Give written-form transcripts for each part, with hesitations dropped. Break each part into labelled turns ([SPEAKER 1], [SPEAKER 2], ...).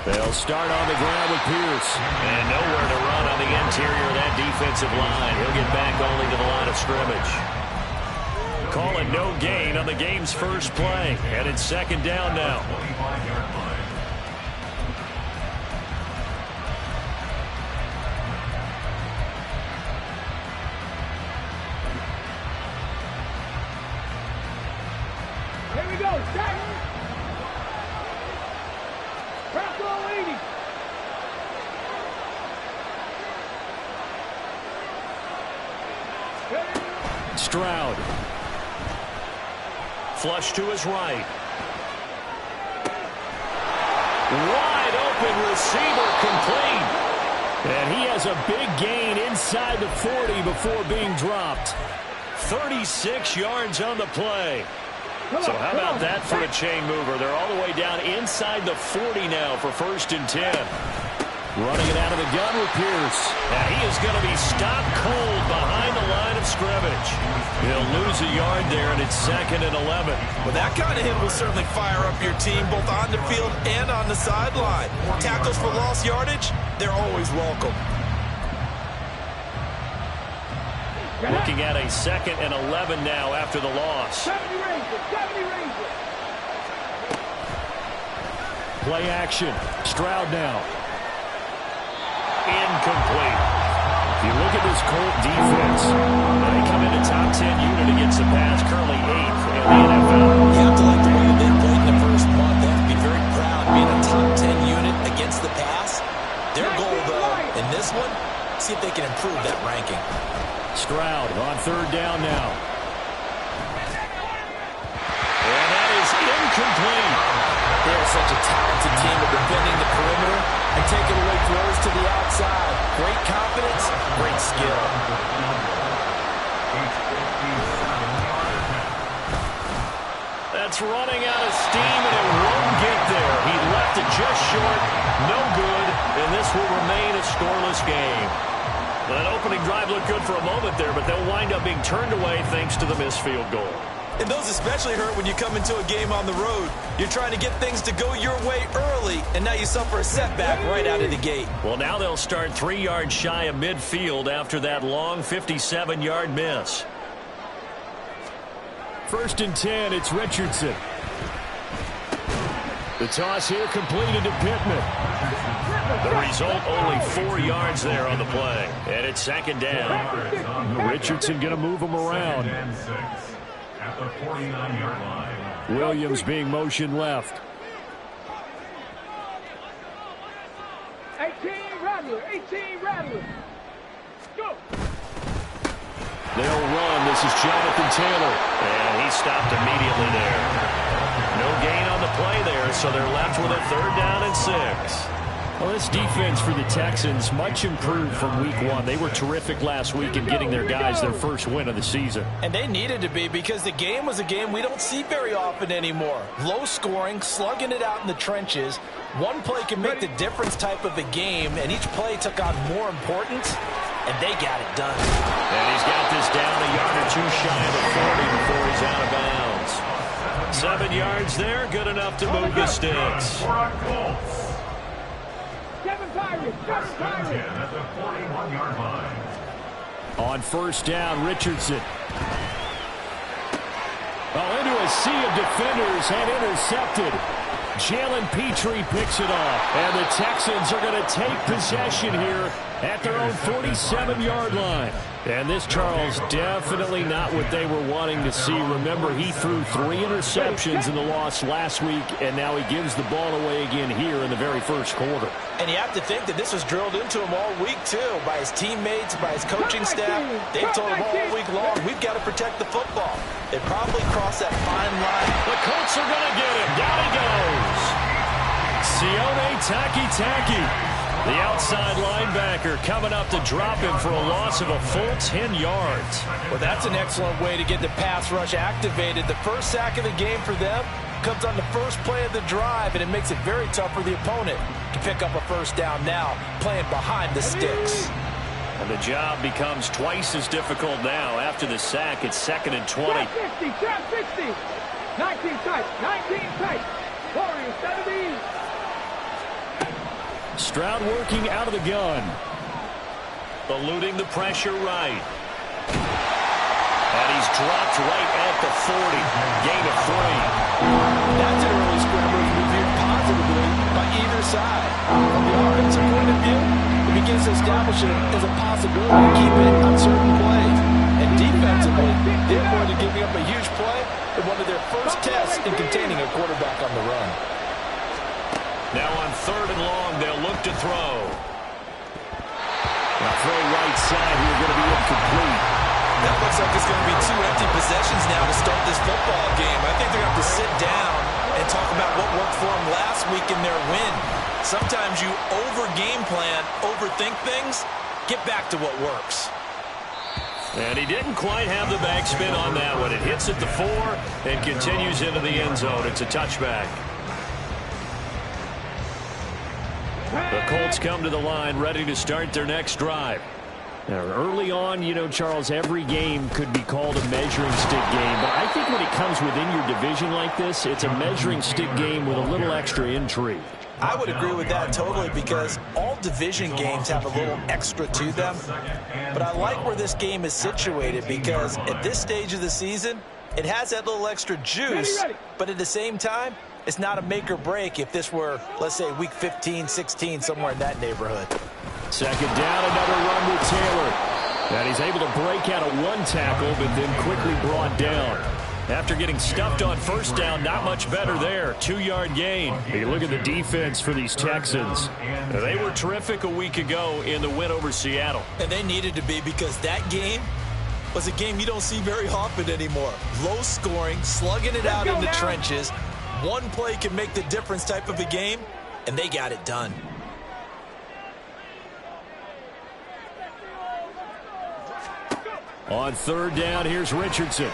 [SPEAKER 1] They'll start on the ground with Pierce. And nowhere to run on the interior of that defensive line. He'll get back only to the line of scrimmage. Call it no gain on the game's first play. And it's second down now.
[SPEAKER 2] Here we go. Start. Press all 80.
[SPEAKER 1] Stroud. Flush to his right. Wide open receiver complete. And he has a big gain inside the 40 before being dropped. 36 yards on the play. So how about that for a chain mover? They're all the way down inside the 40 now for 1st and 10. Running it out of the gun with Pierce. Now he is going to be stopped cold behind the line of scrimmage. He'll lose a yard there, and it's 2nd and 11.
[SPEAKER 3] Well, that kind of hit will certainly fire up your team, both on the field and on the sideline. Tackles for lost yardage, they're always welcome.
[SPEAKER 1] Looking at a 2nd and 11 now after the loss.
[SPEAKER 2] 70 Rangers, 70 Rangers.
[SPEAKER 1] Play action. Stroud now. Incomplete. If you look at this Colt defense, they come in a top 10 unit against the pass, currently 8th in the NFL.
[SPEAKER 3] You have to like the way that they played in the first month. They have to be very proud being a top 10 unit against the pass. Their goal, though, in this one, see if they can improve that ranking.
[SPEAKER 1] Stroud on 3rd down now. And that is incomplete.
[SPEAKER 3] They're such a talented team of defending the perimeter and taking away throws to the outside. Great confidence, great skill.
[SPEAKER 1] That's running out of steam, and it won't get there. He left it just short. No good, and this will remain a scoreless game. That opening drive looked good for a moment there, but they'll wind up being turned away thanks to the missed field goal.
[SPEAKER 3] And those especially hurt when you come into a game on the road. You're trying to get things to go your way early, and now you suffer a setback right out of the gate.
[SPEAKER 1] Well, now they'll start 3 yards shy of midfield after that long 57-yard miss. 1st and 10, it's Richardson. The toss here completed to Pittman. The result, only 4 yards there on the play. And it's 2nd down. Richardson going to move him around.
[SPEAKER 4] At the 49-yard line.
[SPEAKER 1] Williams being motioned left.
[SPEAKER 2] 18 Rattler, 18 Rattler. Go.
[SPEAKER 1] They'll run. This is Jonathan Taylor. And he stopped immediately there. No gain on the play there, so they're left with a 3rd down and 6. Well, this defense for the Texans much improved from week 1. They were terrific last week in getting their guys their first win of the season.
[SPEAKER 3] And they needed to be, because the game was a game we don't see very often anymore. Low scoring, slugging it out in the trenches. One play can make the difference type of a game, and each play took on more importance, and they got it done.
[SPEAKER 1] And he's got this down a yard or 2 shy of the 40 before he's out of bounds. 7 yards there, good enough to move the sticks.
[SPEAKER 4] At the 41-yard line.
[SPEAKER 1] On 1st down, Richardson. Oh, into a sea of defenders and intercepted. Jalen Petrie picks it off. And the Texans are going to take possession here at their own 47-yard line. And this, Charles, definitely not what they were wanting to see. Remember, he threw 3 interceptions in the loss last week, and now he gives the ball away again here in the very first quarter.
[SPEAKER 3] And you have to think that this was drilled into him all week, too, by his teammates, by his coaching staff. They've told him all week long, we've got to protect the football. They probably crossed that fine line.
[SPEAKER 1] The Colts are going to get him. Down he goes. Sione Taki. The outside linebacker coming up to drop him for a loss of a full 10 yards.
[SPEAKER 3] Well, that's an excellent way to get the pass rush activated. The first sack of the game for them comes on the first play of the drive, and it makes it very tough for the opponent to pick up a 1st down now, playing behind the sticks.
[SPEAKER 1] And the job becomes twice as difficult now after the sack. It's 2nd and 20.
[SPEAKER 2] Trap 60, trap 60. 19 tight, 19 tight. Warriors, 70.
[SPEAKER 1] Stroud working out of the gun. Eluding the pressure right. And he's dropped right at the 40. Gain of 3.
[SPEAKER 3] That's an early scramble reviewed positively by either side. From the offensive point of view, it begins to establish it as a possibility to keep it on certain plays. And defensively, they avoided giving up a huge play in one of their first tests in containing a quarterback on the run.
[SPEAKER 1] Now on 3rd and long, they'll look to throw. Now throw right side here, going to be incomplete.
[SPEAKER 3] That looks like it's going to be 2 empty possessions now to start this football game. I think they're going to have to sit down and talk about what worked for them last week in their win. Sometimes you over-game plan, overthink things, get back to what works.
[SPEAKER 1] And he didn't quite have the backspin on that one. It hits at the 4 and continues into the end zone. It's a touchback. The Colts come to the line ready to start their next drive. Now, early on, you know, Charles, every game could be called a measuring stick game. But I think when it comes within your division like this, it's a measuring stick game with a little extra intrigue.
[SPEAKER 3] I would agree with that totally because all division games have a little extra to them. But I like where this game is situated because at this stage of the season, it has that little extra juice. But at the same time, it's not a make or break if this were, let's say, week 15, 16, somewhere in that neighborhood.
[SPEAKER 1] 2nd down, another run with Taylor. And he's able to break out of 1 tackle, but then quickly brought down. After getting stuffed on 1st down, not much better there. 2-yard gain. You look at the defense for these Texans. They were terrific a week ago in the win over Seattle.
[SPEAKER 3] And they needed to be because that game was a game you don't see very often anymore. Low scoring, slugging it out in the trenches. 1 play can make the difference type of a game, and they got it done.
[SPEAKER 1] On 3rd down, here's Richardson.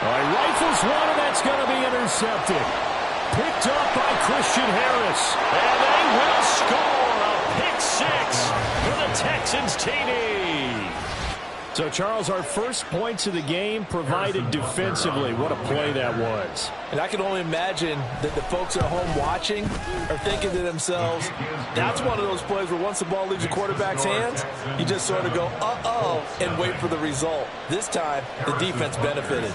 [SPEAKER 1] Rifles one, and that's going to be intercepted. Picked up by Christian Harris. And they will score a pick 6 for the Texans TD. So, Charles, our first points of the game provided defensively. What a play that was.
[SPEAKER 3] And I can only imagine that the folks at home watching are thinking to themselves, that's one of those plays where once the ball leaves the quarterback's hands, you just sort of go, uh-oh, and wait for the result. This time, the defense benefited.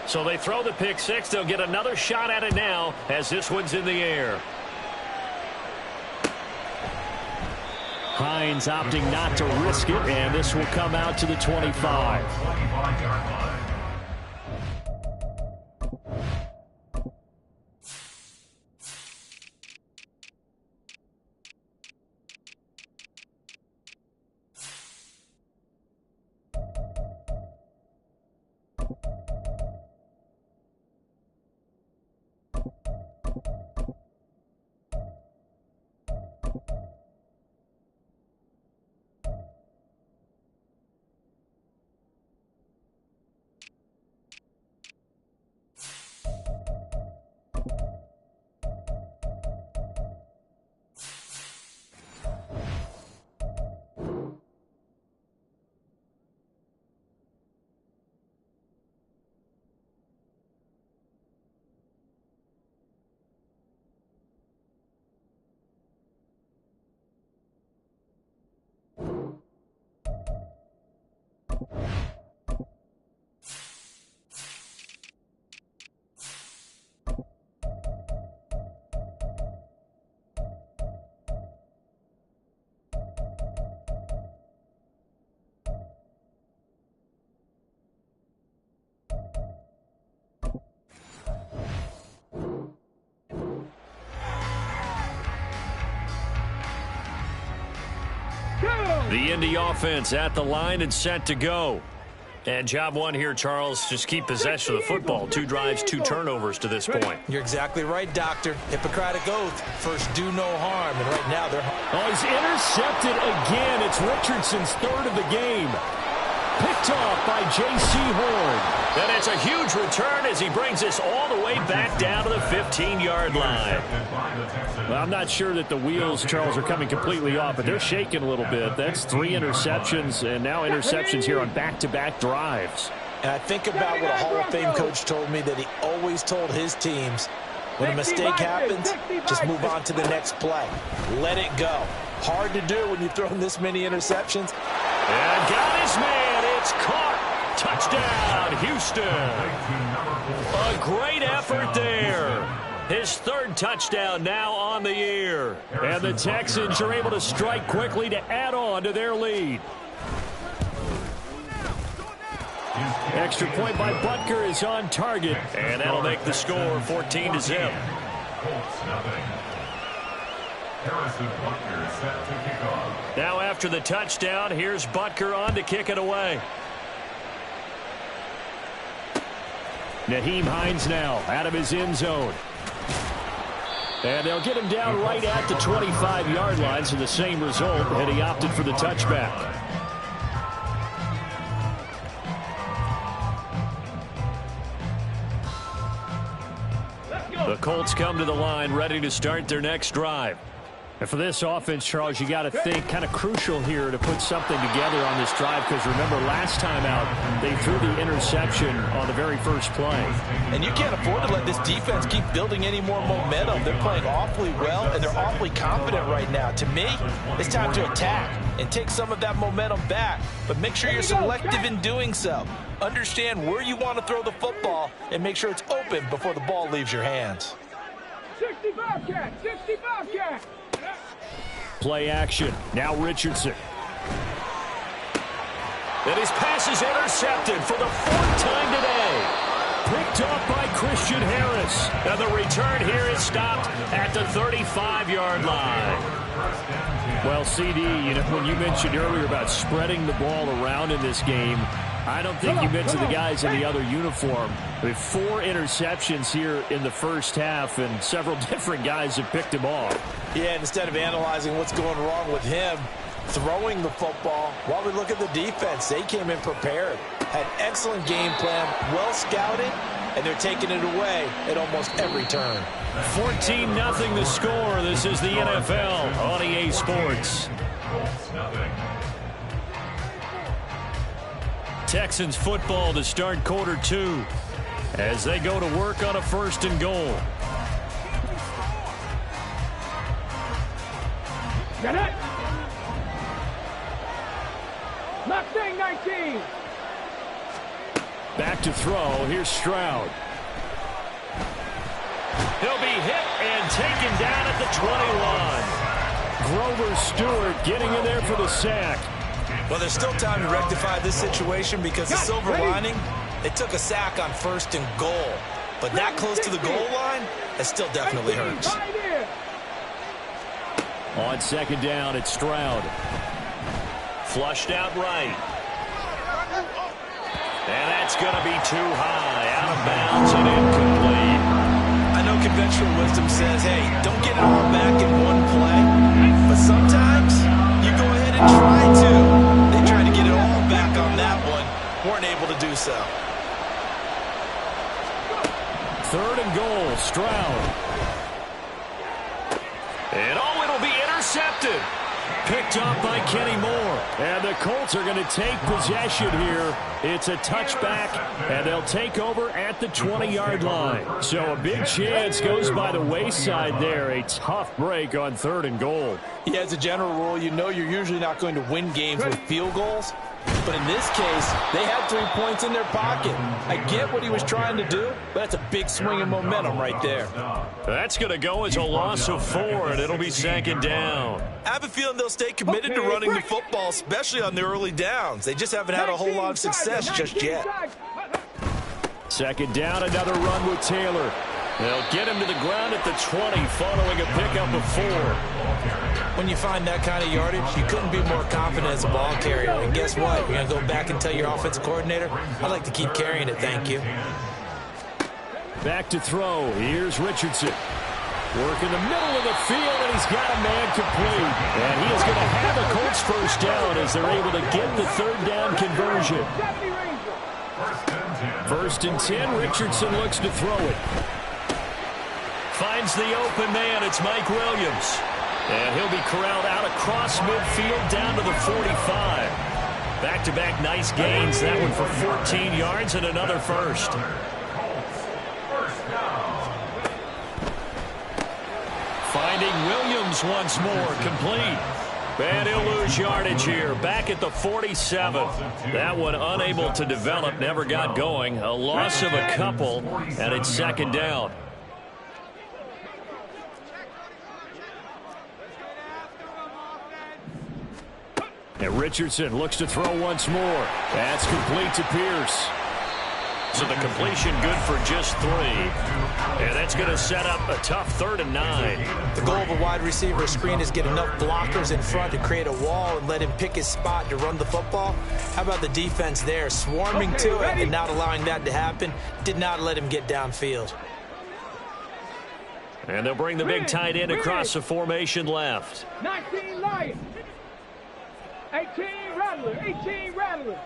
[SPEAKER 1] So they throw the pick 6. They'll get another shot at it now as this one's in the air. Hines opting not to risk it, and this will come out to the 25. The Indy offense at the line and set to go. And job one here, Charles, just keep possession of the football. 2 drives, 2 turnovers to this point.
[SPEAKER 3] You're exactly right, Doctor. Hippocratic oath, first do no harm, and right now they're...
[SPEAKER 1] Oh, he's intercepted again. It's Richardson's 3rd of the game. Picked off by J.C. Horn. And it's a huge return as he brings this all the way back down to the 15-yard line. Well, I'm not sure that the wheels, Charles, are coming completely off, but they're shaking a little bit. That's 3 interceptions, and now interceptions here on back-to-back drives.
[SPEAKER 3] And I think about what a Hall of Fame coach told me that he always told his teams, When a mistake happens, just move on to the next play. Let it go. Hard to do when you've thrown this many interceptions.
[SPEAKER 1] And got his man. It's caught. Touchdown, Houston. A great effort there. His third touchdown now on the year. And the Texans are able to strike quickly to add on to their lead. Extra point by Butker is on target. And that'll make the score 14-0. Now after the touchdown, here's Butker on to kick it away. Nyheim Hines now out of his end zone. And they'll get him down right at the 25-yard line, so the same result, and he opted for the touchback. The Colts come to the line, ready to start their next drive. And for this offense, Charles, you got to think kind of crucial here to put something together on this drive, because remember last time out they threw the interception on the very first play.
[SPEAKER 3] And you can't afford to let this defense keep building any more momentum. They're playing awfully well, and they're awfully confident right now. To me, it's time to attack and take some of that momentum back, but make sure you're selective in doing so. Understand where you want to throw the football and make sure it's open before the ball leaves your hands.
[SPEAKER 2] 65 cat, 65 cat.
[SPEAKER 1] Play action. Now Richardson. And his pass is intercepted for the fourth time today. Picked up by Christian Harris. And the return here is stopped at the 35-yard line. Well, CD, when you mentioned earlier about spreading the ball around in this game, I don't think you mentioned the guys in the other uniform. I mean, 4 interceptions here in the first half, and several different guys have picked him off.
[SPEAKER 3] Yeah, instead of analyzing what's going wrong with him, throwing the football, while we look at the defense, they came in prepared. Had excellent game plan, well scouted, and they're taking it away at almost every turn.
[SPEAKER 1] 14-0 the score. This is the NFL on EA Sports. Texans football to start quarter-2 as they go to work on a 1st and goal.
[SPEAKER 2] Got it. Mustang 19.
[SPEAKER 1] Back to throw. Here's Stroud. He'll be hit and taken down at the 21. Grover Stewart getting in there for the sack.
[SPEAKER 3] Well, there's still time to rectify this situation because the silver lining, they took a sack on 1st and goal. But that close to the goal line, that still definitely hurts.
[SPEAKER 1] On 2nd down, it's Stroud. Flushed out right. And that's going to be too high. Out of bounds and incomplete.
[SPEAKER 3] I know conventional wisdom says, hey, don't get it all back in one play. But sometimes you go ahead and try to. They tried to get it all back on that one. Weren't able to do so.
[SPEAKER 1] 3rd and goal, Stroud. And it'll be intercepted. Picked up by Kenny Moore. And the Colts are going to take possession here. It's a touchback, and they'll take over at the 20-yard line. So a big chance goes by the wayside there. A tough break on 3rd and goal.
[SPEAKER 3] Yeah, as a general rule, you know you're usually not going to win games with field goals. But in this case, they had 3 points in their pocket. I get what he was trying to do, but that's a big swing in momentum right there.
[SPEAKER 1] That's going to go as a loss of 4, and it'll be 2nd down.
[SPEAKER 3] I have a feeling they'll stay committed to running the football, especially on the early downs. They just haven't had a whole lot of success just yet.
[SPEAKER 1] 2nd down, another run with Taylor. They'll get him to the ground at the 20 following a pickup of 4.
[SPEAKER 3] When you find that kind of yardage, you couldn't be more confident as a ball carrier. And guess what? You're going to go back and tell your offensive coordinator, I'd like to keep carrying it, thank you.
[SPEAKER 1] Back to throw. Here's Richardson. Work in the middle of the field, and he's got a man complete. And he is going to have a Colts 1st down as they're able to get the 3rd down conversion. 1st and 10. Richardson looks to throw it. Finds the open man. It's Mike Williams. And he'll be corralled out across midfield down to the 45. Back-to-back nice gains. That one for 14 yards and another 1st. Finding Williams once more, complete. And he'll lose yardage here, back at the 47. That one unable to develop, never got going. A loss of a couple, and it's second down. And Richardson looks to throw once more. That's complete to Pierce. So the completion good for just 3. And that's going to set up a tough 3rd and 9.
[SPEAKER 3] The goal of a wide receiver screen is get enough blockers in front to create a wall and let him pick his spot to run the football. How about the defense there, swarming to it and not allowing that to happen? Did not let him get downfield.
[SPEAKER 1] And they'll bring the big tight end across the formation left.
[SPEAKER 2] 19 Lions. 18 Rattler. 18 Rattler.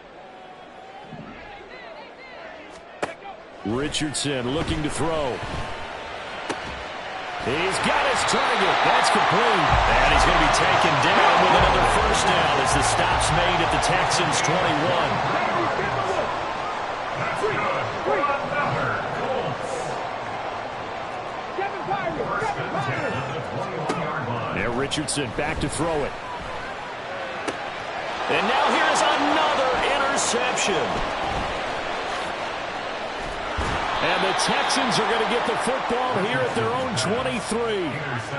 [SPEAKER 1] Richardson looking to throw. He's got his target. That's complete. And he's going to be taken down with another first down as the stop's made at the Texans' 21.
[SPEAKER 4] That's good. Another Colts. First and 10 at the 21-yard line.
[SPEAKER 1] There, Richardson back to throw it. And now here's another interception. And the Texans are going to get the football here at their own 23.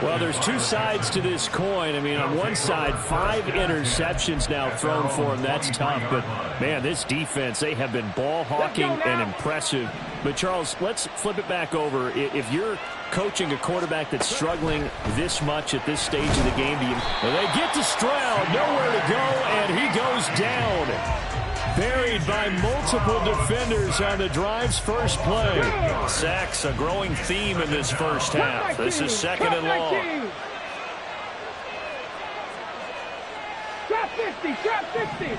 [SPEAKER 1] Well, there's two sides to this coin. I mean, on one side, 5 interceptions now thrown for him. That's tough. But, man, this defense, they have been ball hawking and impressive. But, Charles, let's flip it back over. If you're coaching a quarterback that's struggling this much at this stage of the game, they get to Stroud, nowhere to go, and he goes down. Buried by multiple defenders on the drive's first play. Sacks, a growing theme in this first half. This is 2nd and long.
[SPEAKER 2] Trap 50, trap 50.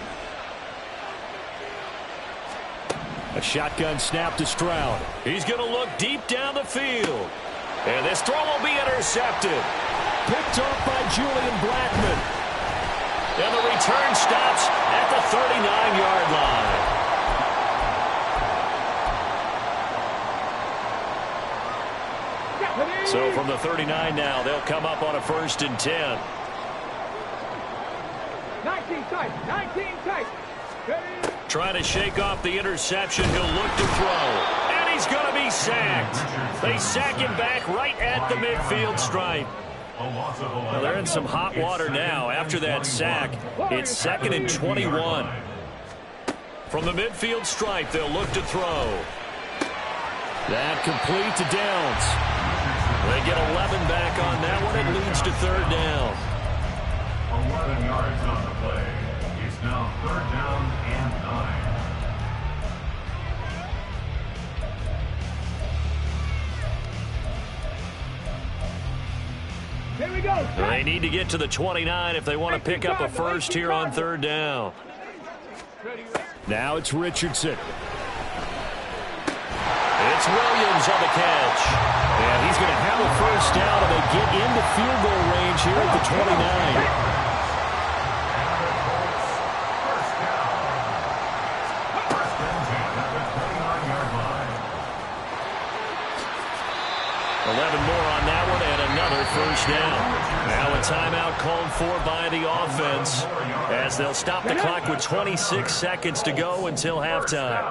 [SPEAKER 1] A shotgun snap to Stroud. He's going to look deep down the field. And this throw will be intercepted. Picked off by Julian Blackman. And the return stops at the 39-yard line. So from the 39 now, they'll come up on a 1st and 10.
[SPEAKER 2] 19 tight, 19 tight.
[SPEAKER 1] Trying to shake off the interception. He'll look to throw. And he's going to be sacked. They sack him back right at the midfield stripe. Well, they're in some hot water now after that sack. It's 2nd and 21. From the midfield stripe, they'll look to throw. That complete to Downs. They get 11 back on that one. It leads to 3rd down.
[SPEAKER 4] 11 yards on the play. It's now 3rd down and 9.
[SPEAKER 2] Here we go.
[SPEAKER 1] They need to get to the 29 if they want to pick up a first here on 3rd down. Now it's Richardson. It's Williams on the catch. And he's going to have a first down, and they get into field goal range here at the 29. 11 more on that one, and another first down. Now a timeout called for by the offense as they'll stop the clock with 26 seconds to go until halftime.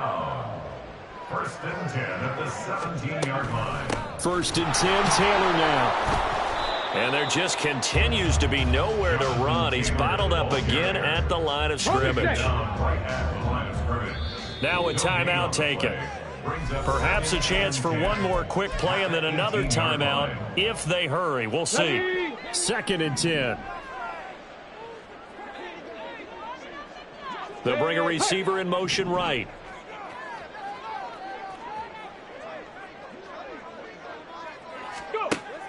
[SPEAKER 4] 1st and 10 at the 17-yard line.
[SPEAKER 1] 1st and 10, Taylor now. And there just continues to be nowhere to run. He's bottled up again at the line of scrimmage. Now a timeout taken. Perhaps a chance for one more quick play and then another timeout if they hurry. We'll see. 2nd and 10. They'll bring a receiver in motion right.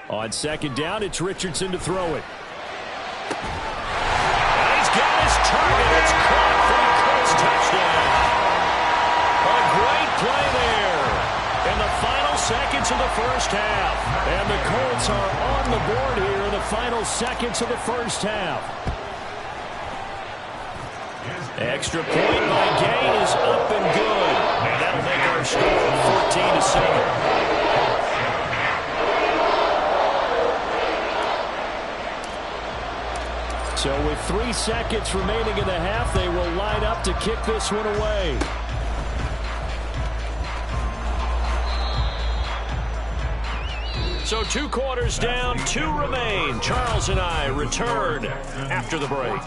[SPEAKER 1] On 2nd down, it's Richardson to throw it. And he's got his target. It's caught for the Colts touchdown. A great play there in the final seconds of the first half. And the Colts are on the board here in the final seconds of the first half. Extra point by Gay is up and good. And that'll make our score 14-7. 3 seconds remaining in the half. They will line up to kick this one away. So 2 quarters down, 2 remain. Charles and I return after the break.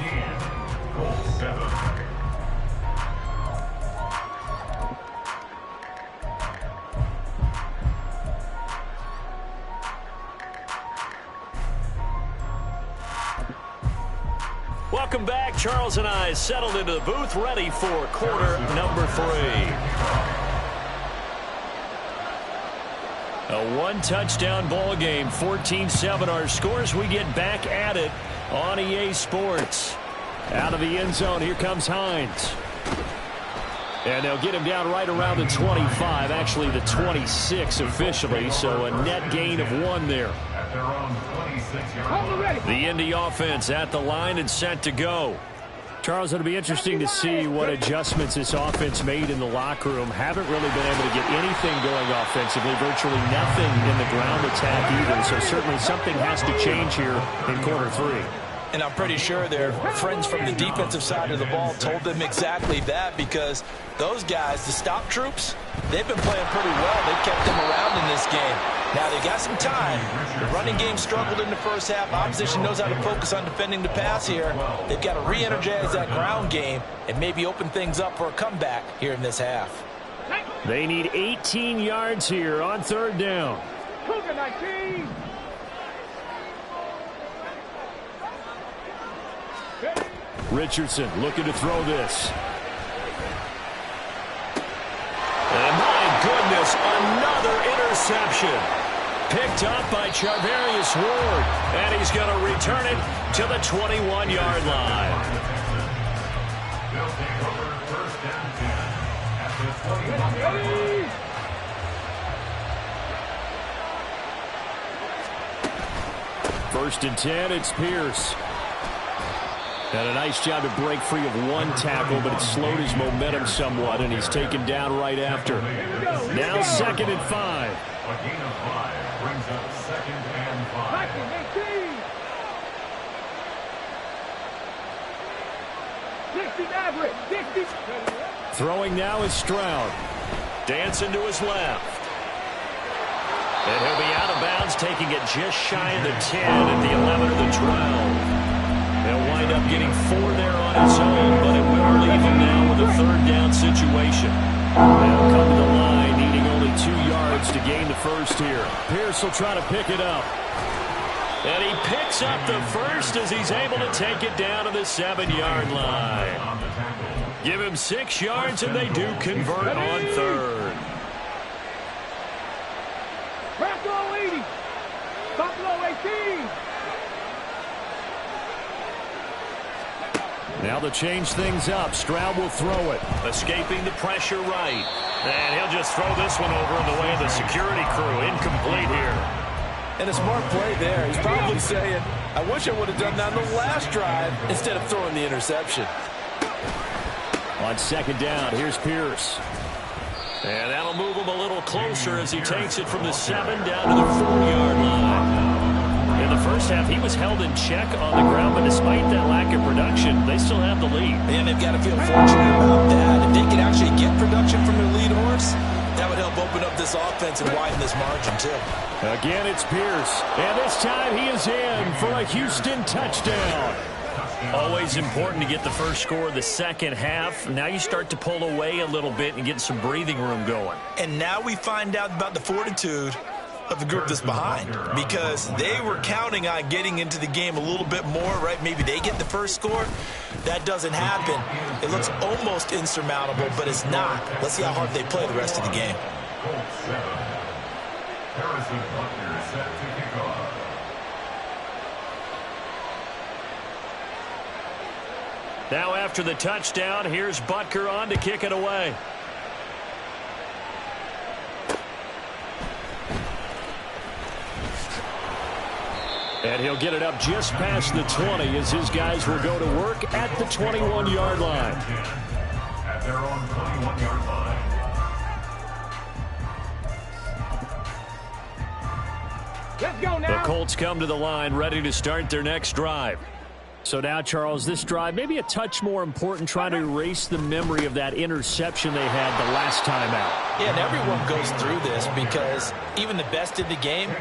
[SPEAKER 1] Welcome back. Charles and I settled into the booth, ready for quarter number 3. A 1-touchdown ball game, 14-7 our scores. We get back at it on EA Sports. Out of the end zone, here comes Hines. And they'll get him down right around the 25, actually the 26 officially, so a net gain of 1 there. The Indy offense at the line and set to go. Charles, it'll be interesting to see what adjustments this offense made in the locker room. Haven't really been able to get anything going offensively, virtually nothing in the ground attack either, so certainly something has to change here in quarter 3.
[SPEAKER 3] And I'm pretty sure their friends from the defensive side of the ball told them exactly that, because those guys, the stop troops, they've been playing pretty well. They've kept them around in this game. Now, they got some time. The running game struggled in the first half. Opposition knows how to focus on defending the pass here. They've got to re-energize that ground game and maybe open things up for a comeback here in this half.
[SPEAKER 1] They need 18 yards here on 3rd down.
[SPEAKER 2] Cougar 19.
[SPEAKER 1] Richardson looking to throw this. And my goodness, another interception. Picked up by Charvarius Ward. And he's going to return it to the 21-yard line.
[SPEAKER 4] They'll take over 1st and 10 at the 21-yard line.
[SPEAKER 1] First and 10, it's Pierce. Had a nice job to break free of 1 tackle, but it slowed his momentum somewhat, and he's taken down right after. Now 2nd and 5.
[SPEAKER 4] A gain of 5 brings up 2nd and 5.
[SPEAKER 2] 60 average. 60.
[SPEAKER 1] Throwing now is Stroud. Dancing to his left. And he'll be out of bounds, taking it just shy of the 10 at the 11 or the 12. He'll wind up getting 4 there on his own, but it will leave him now with a 3rd down situation. They'll come to the line, needing only 2 yards to gain the first here. Pierce will try to pick it up. And he picks up the first as he's able to take it down to the 7-yard line. Give him 6 yards, and they do convert on 3rd.
[SPEAKER 2] Buffalo 80. Buffalo 18.
[SPEAKER 1] Now to change things up, Stroud will throw it. Escaping the pressure right. And he'll just throw this one over in the way of the security crew. Incomplete here.
[SPEAKER 3] And a smart play there. He's probably saying, I wish I would have done that on the last drive instead of throwing the interception.
[SPEAKER 1] On 2nd down, here's Pierce. And that'll move him a little closer as he takes it from the 7 down to the 4-yard line. In the first half, he was held in check on the ground, but despite that lack of production, they still have the lead.
[SPEAKER 3] And they've got to feel fortunate about that. If they can actually get production from their lead horse, that would help open up this offense and widen this margin, too.
[SPEAKER 1] Again, it's Pierce. And this time he is in for a Houston touchdown. Always important to get the first score of the second half. Now you start to pull away a little bit and get some breathing room going.
[SPEAKER 3] And now we find out about the fortitude of the group that's behind, because they were counting on getting into the game a little bit more, right? Maybe they get the first score. That doesn't happen. It looks almost insurmountable, but it's not. Let's see how hard they play the rest of the game.
[SPEAKER 4] Harrison Butler set to kick off.
[SPEAKER 1] Now after the touchdown, here's Butker on to kick it away. And he'll get it up just past the 20 as his guys will go to work at the 21-yard line.
[SPEAKER 4] At their own 21-yard line.
[SPEAKER 2] Let's go now.
[SPEAKER 1] The Colts come to the line ready to start their next drive. So now, Charles, this drive maybe a touch more important, trying to erase the memory of that interception they had the last time out.
[SPEAKER 3] Yeah, and everyone goes through this because even the best in the game,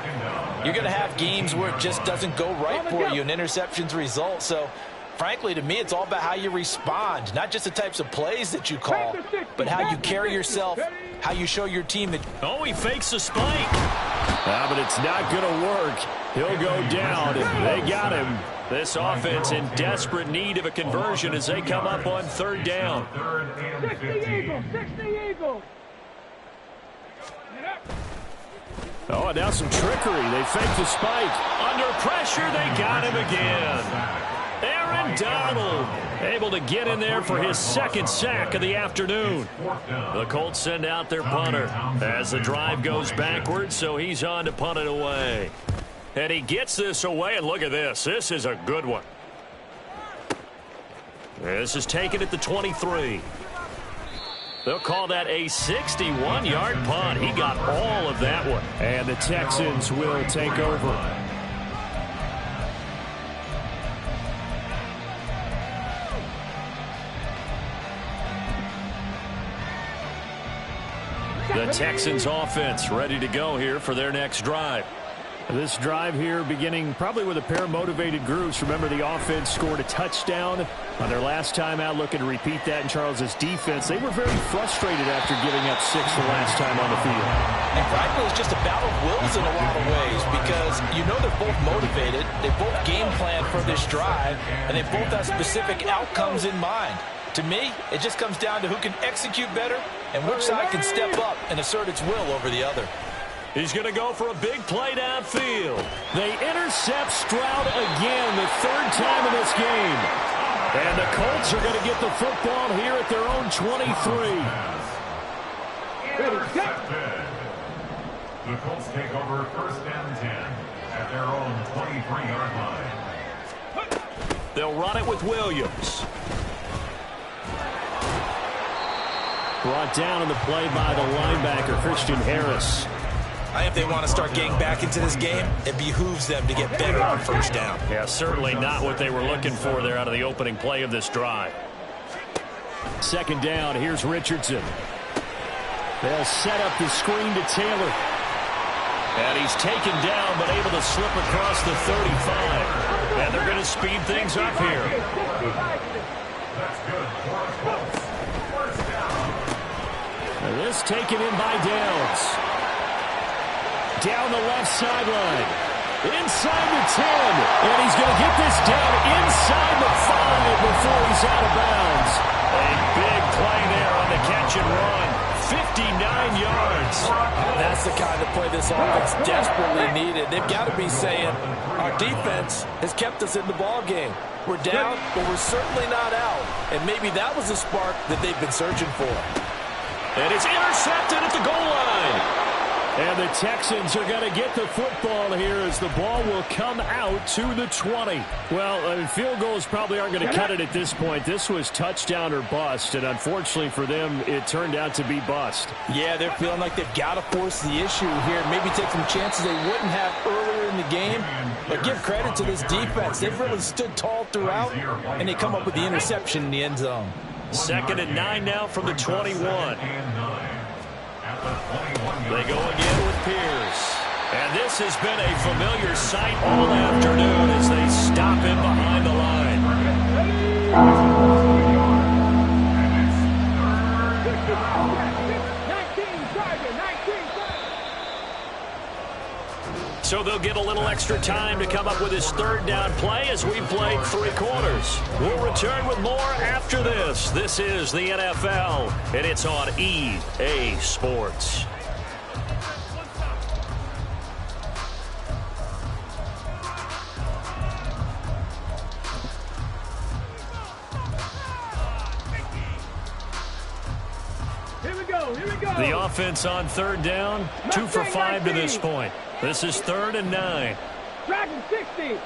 [SPEAKER 3] you're going to have games where it just doesn't go right for you and interceptions result. So, frankly, to me, it's all about how you respond, not just the types of plays that you call, but how you carry yourself, how you show your team that.
[SPEAKER 1] Oh, he fakes a spike. But it's not going to work. He'll go down, and they got him. This offense in desperate need of a conversion as they come up on third down.
[SPEAKER 2] 60 Eagles, 60 Eagles.
[SPEAKER 1] Oh, and now some trickery. They fake the spike. Under pressure, they got him again. Aaron Donald able to get in there for his second sack of the afternoon. The Colts send out their punter as the drive goes backwards, so he's on to punt it away. And he gets this away, and look at this. This is a good one. This is taken at the 23. They'll call that a 61-yard punt. He got all of that one. And the Texans will take over. The Texans offense ready to go here for their next drive. This drive here beginning probably with a pair of motivated groups. Remember, the offense scored a touchdown on their last time out. Looking to repeat that in Charles's defense. They were very frustrated after giving up 6 the last time on the field.
[SPEAKER 3] And frankly, it's just a battle of wills in a lot of ways because you know they're both motivated. They both game plan for this drive, and they both have specific outcomes in mind. To me, it just comes down to who can execute better and which side can step up and assert its will over the other.
[SPEAKER 1] He's going to go for a big play downfield. They intercept Stroud again, the third time in this game. And the Colts are going to get the football here at their own 23.
[SPEAKER 4] The Colts take over first and 10 at their own 23-yard line.
[SPEAKER 1] They'll run it with Williams. Brought down in the play by the linebacker, Christian Harris.
[SPEAKER 3] If they want to start getting back into this game, it behooves them to get better on first down.
[SPEAKER 1] Yeah, certainly not what they were looking for there out of the opening play of this drive. Second down, here's Richardson. They'll set up the screen to Taylor. And he's taken down, but able to slip across the 35. And they're going to speed things up here.
[SPEAKER 4] That's good for the Colts. First down.
[SPEAKER 1] And this taken in by Downs. Down the left sideline. Inside the 10. And he's going to get this down inside the 5 before he's out of bounds. A big play there on the catch and run. 59 yards.
[SPEAKER 3] That's the kind of play this offense desperately needed. They've got to be saying, our defense has kept us in the ball game. We're down, but we're certainly not out. And maybe that was the spark that they've been searching for.
[SPEAKER 1] And it's intercepted at the goal line. And the Texans are going to get the football here as the ball will come out to the 20. Well, field goals probably aren't going to cut it at this point. This was touchdown or bust, and unfortunately for them, it turned out to be bust.
[SPEAKER 3] Yeah, they're feeling like they've got to force the issue here. Maybe take some chances they wouldn't have earlier in the game. But give credit to this defense. They've really stood tall throughout, and they come up with the interception in the end zone.
[SPEAKER 1] Second and 9 now from the 21. They go again with Pierce. And this has been a familiar sight all afternoon as they stop him behind the line. So they'll get a little extra time to come up with his third down play as we played 3 quarters. We'll return with more after this. This is the NFL, and it's on EA Sports. The offense on third down, 2 for 5 to this point. This is 3rd and 9.
[SPEAKER 2] Dragon 60.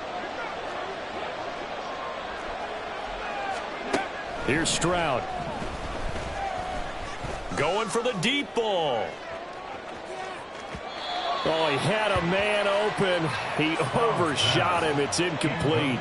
[SPEAKER 1] Here's Stroud. Going for the deep ball. Oh, he had a man open. He overshot him. It's incomplete.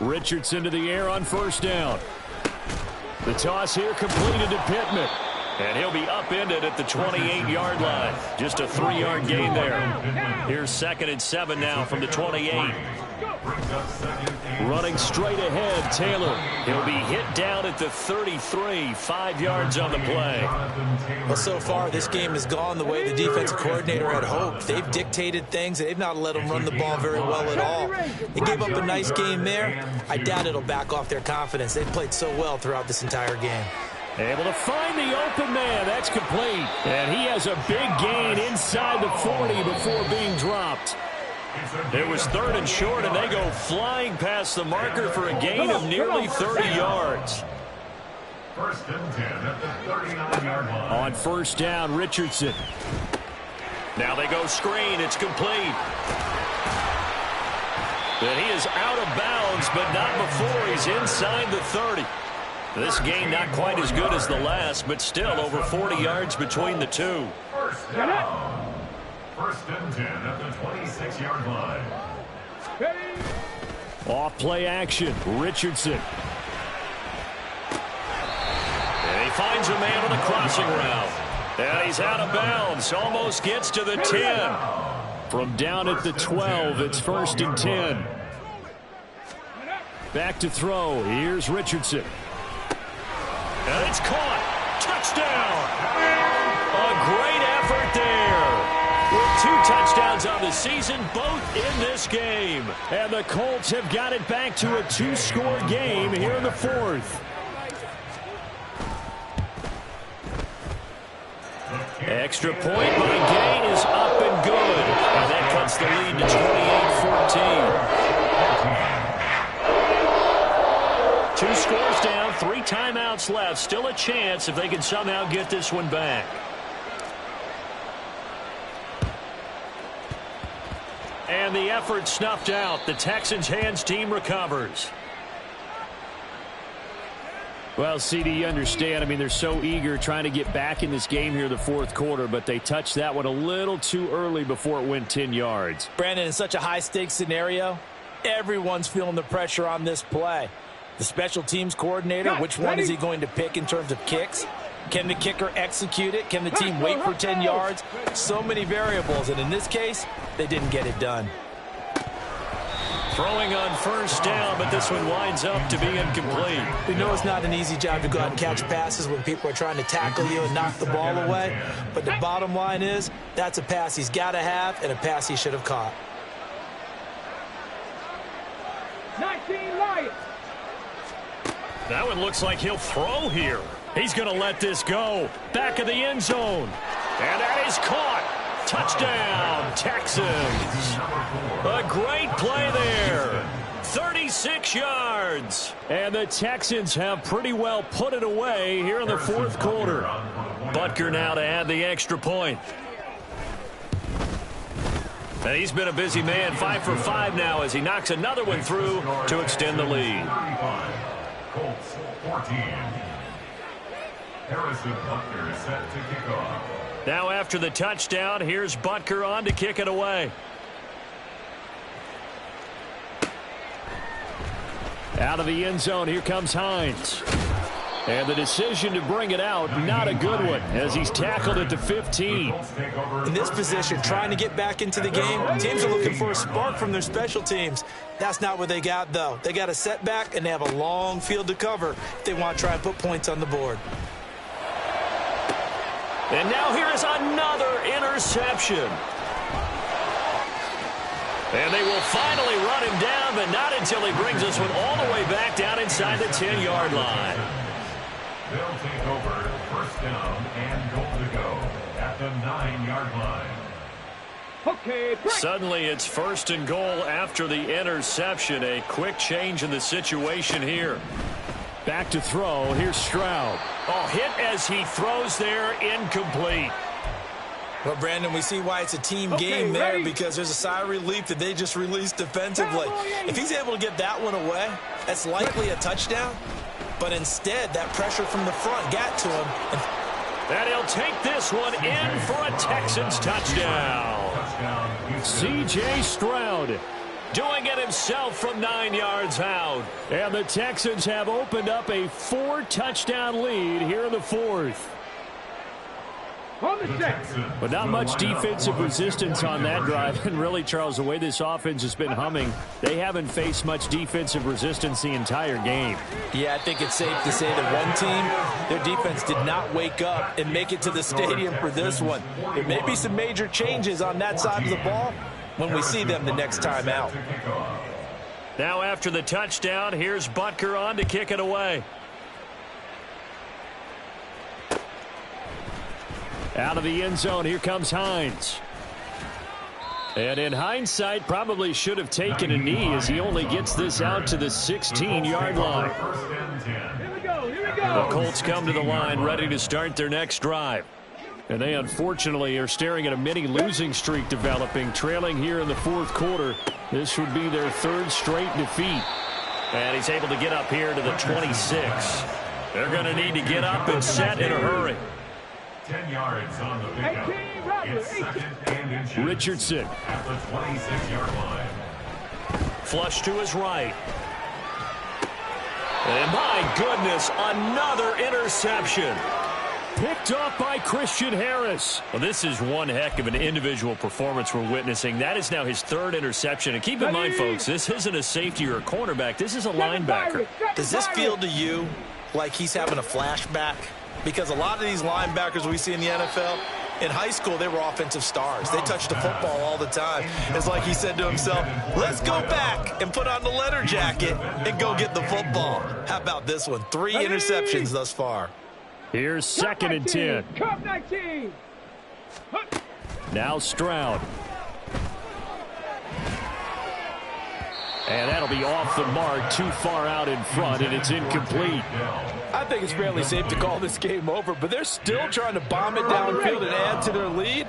[SPEAKER 1] Richardson to the air on first down. The toss here completed to Pittman. And he'll be upended at the 28-yard line. Just a 3-yard gain there. Here's 2nd and 7 now from the 28. Running straight ahead, Taylor. He'll be hit down at the 33, 5 yards on the play.
[SPEAKER 3] Well, so far, this game has gone the way the defensive coordinator had hoped. They've dictated things. They've not let them run the ball very well at all. They gave up a nice game there. I doubt it'll back off their confidence. They've played so well throughout this entire game.
[SPEAKER 1] Able to find the open man. That's complete. And he has a big gain inside the 40 before being dropped. It was 3rd and short, and they go flying past the marker for a gain of nearly 30 yards.
[SPEAKER 4] 1st and 10 at the 39-yard line.
[SPEAKER 1] On first down, Richardson. Now they go screen. It's complete. And he is out of bounds, but not before he's inside the 30. This gain not quite as good as the last, but still over 40 yards between the two.
[SPEAKER 4] 1st down. 1st and 10 at the 26-yard line.
[SPEAKER 1] Off play action, Richardson. And he finds a man on the crossing route. And he's out of bounds, almost gets to the 10. From down at the 12, it's 1st and 10. Back to throw, here's Richardson. And it's caught. Touchdown. A great effort there. With 2 touchdowns on the season, both in this game. And the Colts have got it back to a 2-score game here in the 4th. Extra point by Gain is up and good. And that cuts the lead to 28-14. 2 scores down, 3 timeouts left. Still a chance if they can somehow get this one back. And the effort snuffed out. The Texans' hands team recovers. Well, CD, you understand. I mean, they're so eager trying to get back in this game here in the 4th quarter, but they touched that one a little too early before it went 10 yards.
[SPEAKER 3] Brandon, in such a high-stakes scenario, everyone's feeling the pressure on this play. The special teams coordinator, which one is he going to pick in terms of kicks? Can the kicker execute it? Can the team wait for 10 yards? So many variables, and in this case, they didn't get it done.
[SPEAKER 1] Throwing on first down, but this one winds up to be incomplete.
[SPEAKER 3] We know it's not an easy job to go out and catch passes when people are trying to tackle you and knock the ball away, but the bottom line is that's a pass he's got to have and a pass he should have caught.
[SPEAKER 2] 19 Lions.
[SPEAKER 1] That one looks like he'll throw here. He's going to let this go. Back of the end zone. And that is caught. Touchdown, Texans. A great play there. 36 yards. And the Texans have pretty well put it away here in the 4th quarter. Butker now to add the extra point. And he's been a busy man, 5 for 5 now as he knocks another one through to extend the lead.
[SPEAKER 4] Colts 14. Harrison Butker is set to kick off.
[SPEAKER 1] Now after the touchdown, here's Butker on to kick it away. Out of the end zone, here comes Hines. And the decision to bring it out, not a good one, as he's tackled at the 15.
[SPEAKER 3] In this position, trying to get back into the game, teams are looking for a spark from their special teams. That's not what they got, though. They got a setback, and they have a long field to cover if they want to try and put points on the board.
[SPEAKER 1] And now here is another interception. And they will finally run him down, but not until he brings this one all the way back down inside the 10-yard line.
[SPEAKER 4] They'll take over 1st down and goal to go at the 9-yard line.
[SPEAKER 2] Okay, break.
[SPEAKER 1] Suddenly it's 1st and goal after the interception. A quick change in the situation here. Back to throw. Here's Stroud. Oh, hit as he throws there, incomplete.
[SPEAKER 3] Well, Brandon, we see why it's a team game there,
[SPEAKER 2] ready?
[SPEAKER 3] because there's a sigh of relief that they just released defensively. If he's able to get that one away, that's likely a touchdown. But instead, that pressure from the front got to him.
[SPEAKER 1] And he'll take this one in for a Texans touchdown. C.J. Stroud. doing it himself from 9 yards out. And the Texans have opened up a 4-touchdown lead here in the fourth. But not much defensive resistance on that drive. And really, Charles, the way this offense has been humming, they haven't faced much defensive resistance the entire game.
[SPEAKER 3] Yeah, I think it's safe to say that one team, their defense did not wake up and make it to the stadium for this one. There may be some major changes on that side of the ball when we see them the next time out.
[SPEAKER 1] Now after the touchdown, here's Butker on to kick it away. Out of the end zone, here comes Hines. And in hindsight, probably should have taken a knee as he only gets this out to the 16-yard line.
[SPEAKER 2] Here we go.
[SPEAKER 1] The Colts come to the line ready to start their next drive. And they unfortunately are staring at a mini losing streak developing, trailing here in the fourth quarter. This would be their third straight defeat. And he's able to get up here to the 26. They're going to need to get up and set in a hurry.
[SPEAKER 4] 10 yards on the pickup. It's second and inches.
[SPEAKER 1] Richardson.
[SPEAKER 4] At the 26-yard line.
[SPEAKER 1] Flush to his right. And my goodness, another interception. Picked off by Christian Harris. Well, this is one heck of an individual performance we're witnessing. That is now his third interception. And keep in mind, folks, this isn't a safety or a cornerback. This is a linebacker.
[SPEAKER 3] Does this feel to you like he's having a flashback? Because a lot of these linebackers we see in the NFL, in high school, they were offensive stars. They touched the football all the time. It's like he said to himself, let's go back and put on the leather jacket and go get the football. How about this one? 3 interceptions thus far.
[SPEAKER 1] Here's second and 10.
[SPEAKER 2] Cup 19.
[SPEAKER 1] Now Stroud. And that'll be off the mark, too far out in front, and it's incomplete.
[SPEAKER 3] I think it's fairly safe to call this game over, but they're still trying to bomb it downfield and add to their lead.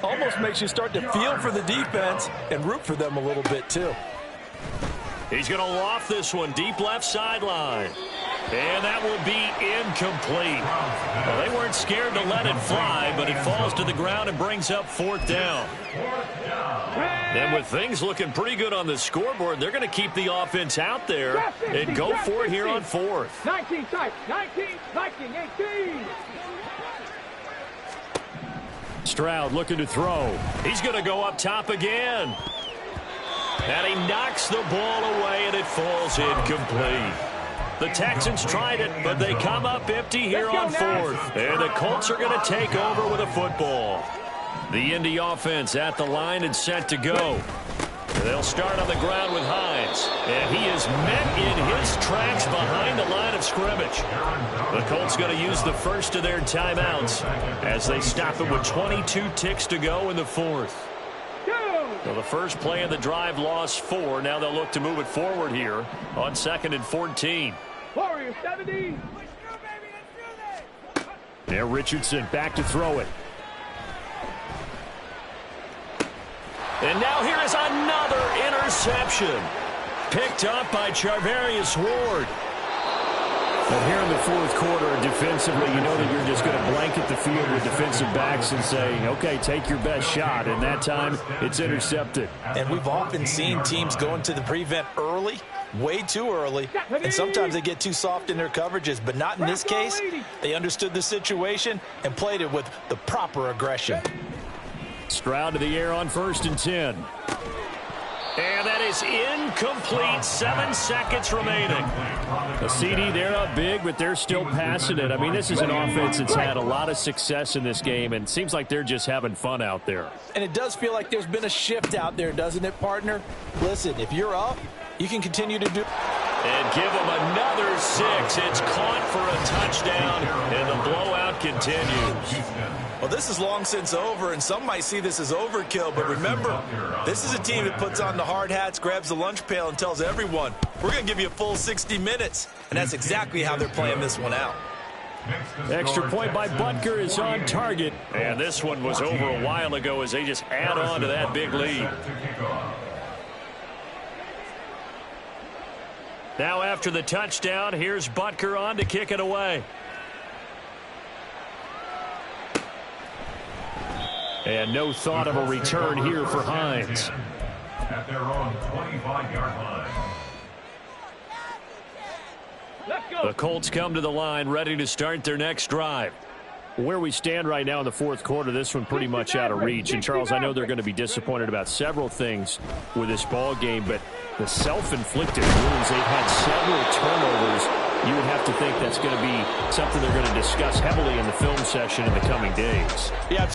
[SPEAKER 3] Almost makes you start to feel for the defense and root for them a little bit, too.
[SPEAKER 1] He's going to loft this one deep left sideline. And that will be incomplete. Well, they weren't scared to let it fly, but it falls to the ground and brings up fourth down. And with things looking pretty good on the scoreboard, they're going to keep the offense out there and go for it here on fourth.
[SPEAKER 2] 19 tight, 19, 18.
[SPEAKER 1] Stroud looking to throw. He's going to go up top again. And he knocks the ball away, and it falls incomplete. The Texans tried it, but they come up empty here on fourth. And the Colts are going to take over with a football. The Indy offense at the line and set to go. They'll start on the ground with Hines. And he is met in his tracks behind the line of scrimmage. The Colts going to use the first of their timeouts as they stop it with 22 ticks to go in the fourth. So the first play of the drive lost 4. Now they'll look to move it forward here on 2nd and 14.
[SPEAKER 2] Warriors 70.
[SPEAKER 1] There, Richardson back to throw it. And now here is another interception. Picked up by Charvarius Ward. But here in the fourth quarter, defensively, you know that you're just going to blanket the field with defensive backs and say, okay, take your best shot. And that time, it's intercepted.
[SPEAKER 3] And we've often seen teams go into the prevent early, way too early, and sometimes they get too soft in their coverages. But not in this case. They understood the situation and played it with the proper aggression.
[SPEAKER 1] Stroud to the air on 1st and 10. And that is incomplete. 7 seconds remaining. A CD, they're up big, but they're still passing it. I mean, this is an offense that's had a lot of success in this game, and it seems like they're just having fun out there.
[SPEAKER 3] And it does feel like there's been a shift out there, doesn't it, partner? Listen, if you're up, you can continue to do.
[SPEAKER 1] And give them another 6. It's caught for a touchdown, and the blowout continues.
[SPEAKER 3] Well, this is long since over, and some might see this as overkill. But remember, this is a team that puts on the hard hats, grabs the lunch pail, and tells everyone, we're going to give you a full 60 minutes. And that's exactly how they're playing this one out.
[SPEAKER 1] Extra point by Butker is on target. And this one was over a while ago as they just add on to that big lead. Now after the touchdown, here's Butker on to kick it away. And no thought of a return here for Hines.
[SPEAKER 4] at their own 25-yard line.
[SPEAKER 2] Let's go.
[SPEAKER 1] The Colts come to the line ready to start their next drive. Where we stand right now in the fourth quarter, this one pretty much out of reach. And, Charles, I know they're going to be disappointed about several things with this ball game, but the self-inflicted wounds, they've had several turnovers. You would have to think that's going to be something they're going to discuss heavily in the film session in the coming days.
[SPEAKER 3] Yeah.